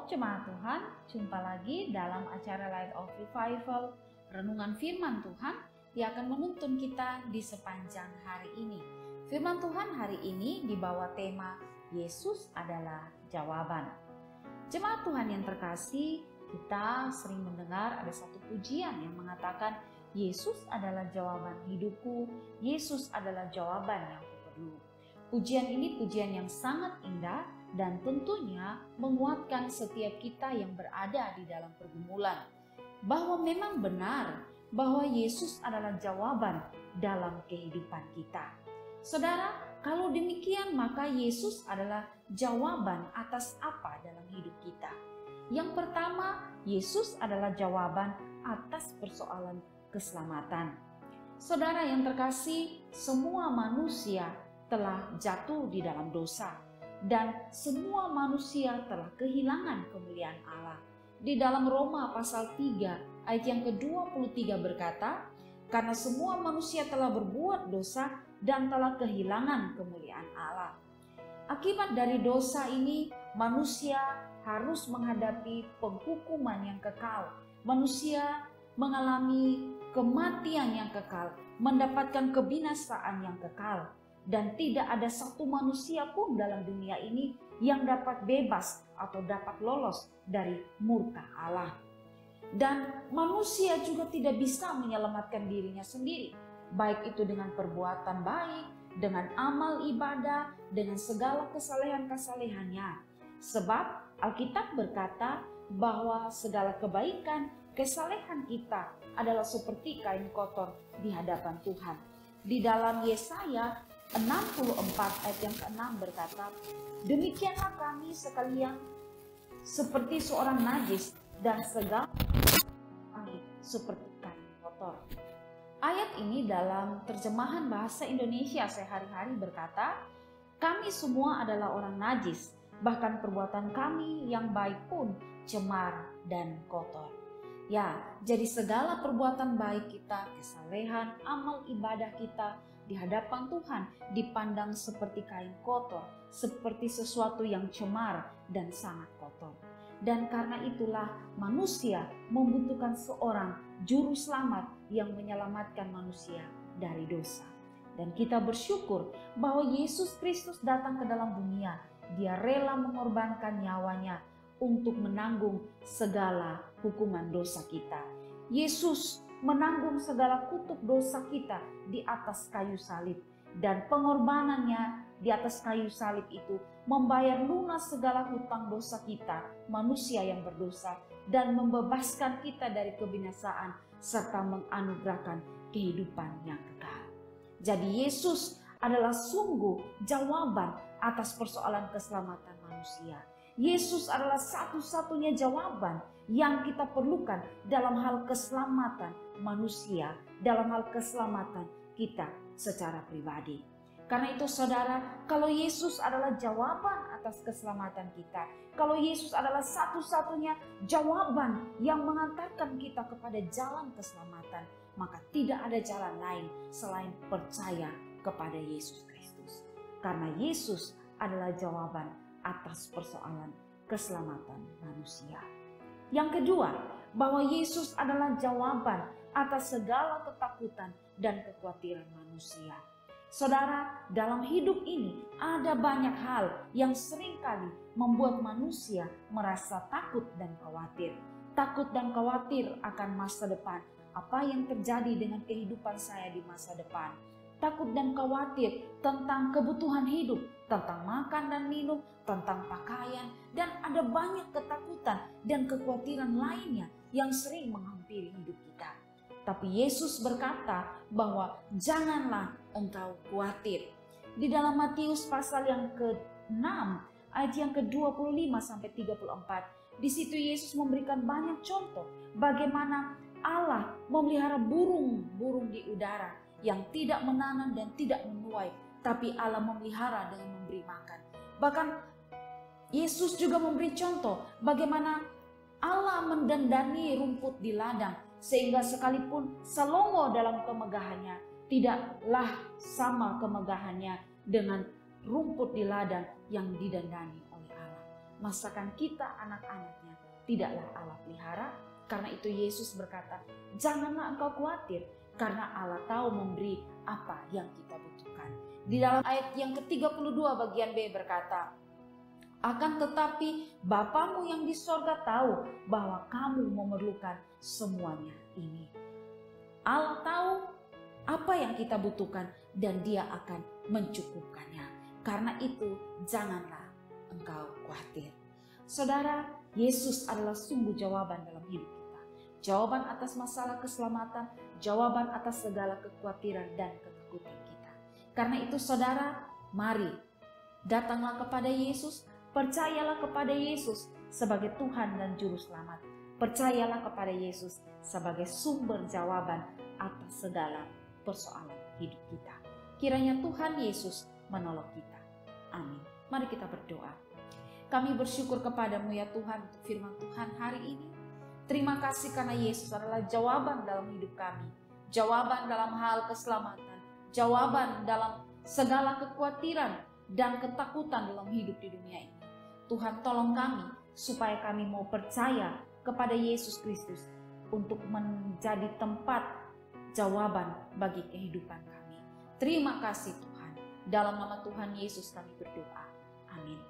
Shalom Jemaat Tuhan, jumpa lagi dalam acara Light of Revival, renungan firman Tuhan yang akan menuntun kita di sepanjang hari ini. Firman Tuhan hari ini dibawa tema Yesus adalah jawaban. Jemaat Tuhan yang terkasih, kita sering mendengar ada satu pujian yang mengatakan Yesus adalah jawaban hidupku, Yesus adalah jawaban yang kuperlu. Pujian ini pujian yang sangat indah dan tentunya menguatkan setiap kita yang berada di dalam pergumulan. Bahwa memang benar bahwa Yesus adalah jawaban dalam kehidupan kita. Saudara, kalau demikian maka Yesus adalah jawaban atas apa dalam hidup kita? Yang pertama, Yesus adalah jawaban atas persoalan keselamatan. Saudara yang terkasih, semua manusia telah jatuh di dalam dosa dan semua manusia telah kehilangan kemuliaan Allah. Di dalam Roma pasal 3 ayat yang ke-23 berkata, karena semua manusia telah berbuat dosa dan telah kehilangan kemuliaan Allah. Akibat dari dosa ini, manusia harus menghadapi penghukuman yang kekal. Manusia mengalami kematian yang kekal, mendapatkan kebinasaan yang kekal. Dan tidak ada satu manusia pun dalam dunia ini yang dapat bebas atau dapat lolos dari murka Allah. Dan manusia juga tidak bisa menyelamatkan dirinya sendiri, baik itu dengan perbuatan baik, dengan amal ibadah, dengan segala kesalehan-kesalehannya. Sebab Alkitab berkata bahwa segala kebaikan, kesalehan kita adalah seperti kain kotor di hadapan Tuhan. Di dalam Yesaya 64 ayat yang ke-6 berkata, demikianlah kami sekalian seperti seorang najis dan segala kami seperti kain kotor. Ayat ini dalam terjemahan bahasa Indonesia sehari-hari berkata, kami semua adalah orang najis, bahkan perbuatan kami yang baik pun cemar dan kotor. Ya, jadi segala perbuatan baik kita, kesalehan, amal ibadah kita di hadapan Tuhan dipandang seperti kain kotor, seperti sesuatu yang cemar dan sangat kotor. Dan karena itulah manusia membutuhkan seorang juru selamat yang menyelamatkan manusia dari dosa. Dan kita bersyukur bahwa Yesus Kristus datang ke dalam dunia. Dia rela mengorbankan nyawanya untuk menanggung segala hukuman dosa kita. Yesus menanggung segala kutuk dosa kita di atas kayu salib. Dan pengorbanannya di atas kayu salib itu membayar lunas segala hutang dosa kita, manusia yang berdosa, dan membebaskan kita dari kebinasaan serta menganugerahkan kehidupan yang kekal. Jadi Yesus adalah sungguh jawaban atas persoalan keselamatan manusia. Yesus adalah satu-satunya jawaban yang kita perlukan dalam hal keselamatan manusia, dalam hal keselamatan kita secara pribadi. Karena itu saudara, kalau Yesus adalah jawaban atas keselamatan kita, kalau Yesus adalah satu-satunya jawaban yang mengantarkan kita kepada jalan keselamatan, maka tidak ada jalan lain selain percaya kepada Yesus Kristus. Karena Yesus adalah jawaban atas persoalan keselamatan manusia. Yang kedua, bahwa Yesus adalah jawaban atas segala ketakutan dan kekhawatiran manusia. Saudara, dalam hidup ini ada banyak hal yang seringkali membuat manusia merasa takut dan khawatir. Takut dan khawatir akan masa depan. Apa yang terjadi dengan kehidupan saya di masa depan? Takut dan khawatir tentang kebutuhan hidup, tentang makan dan minum, tentang pakaian, dan ada banyak ketakutan dan kekhawatiran lainnya yang sering menghampiri hidup kita. Tapi Yesus berkata bahwa janganlah engkau khawatir. Di dalam Matius pasal yang ke-6 ayat yang ke-25 sampai 34, di situ Yesus memberikan banyak contoh bagaimana Allah memelihara burung-burung di udara yang tidak menanam dan tidak menuai, tapi Allah memelihara dengan memberi makan. Bahkan Yesus juga memberi contoh bagaimana Allah mendandani rumput di ladang, sehingga sekalipun Salomo dalam kemegahannya tidaklah sama kemegahannya dengan rumput di ladang yang didandani oleh Allah. masakan kita anak-anaknya tidaklah Allah pelihara. Karena itu Yesus berkata, janganlah engkau khawatir, karena Allah tahu memberi apa yang kita butuhkan. Di dalam ayat yang ke-32 bagian B berkata, akan tetapi Bapamu yang di sorga tahu bahwa kamu memerlukan semuanya ini. Allah tahu apa yang kita butuhkan dan Dia akan mencukupkannya. Karena itu janganlah engkau khawatir. Saudara, Yesus adalah sumber jawaban dalam hidup kita. Jawaban atas masalah keselamatan, jawaban atas segala kekhawatiran dan ketakutan kita. Karena itu saudara, mari datanglah kepada Yesus, percayalah kepada Yesus sebagai Tuhan dan Juru Selamat. Percayalah kepada Yesus sebagai sumber jawaban atas segala persoalan hidup kita. Kiranya Tuhan Yesus menolong kita. Amin. Mari kita berdoa. Kami bersyukur kepadamu ya Tuhan untuk firman Tuhan hari ini. Terima kasih karena Yesus adalah jawaban dalam hidup kami. Jawaban dalam hal keselamatan. Jawaban dalam segala kekhawatiran dan ketakutan dalam hidup di dunia ini. Tuhan tolong kami supaya kami mau percaya kepada Yesus Kristus untuk menjadi tempat jawaban bagi kehidupan kami. Terima kasih Tuhan. Dalam nama Tuhan Yesus kami berdoa. Amin.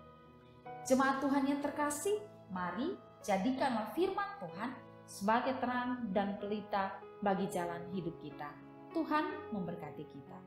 Jemaat Tuhan yang terkasih, mari jadikanlah firman Tuhan sebagai terang dan pelita bagi jalan hidup kita. Tuhan memberkati kita.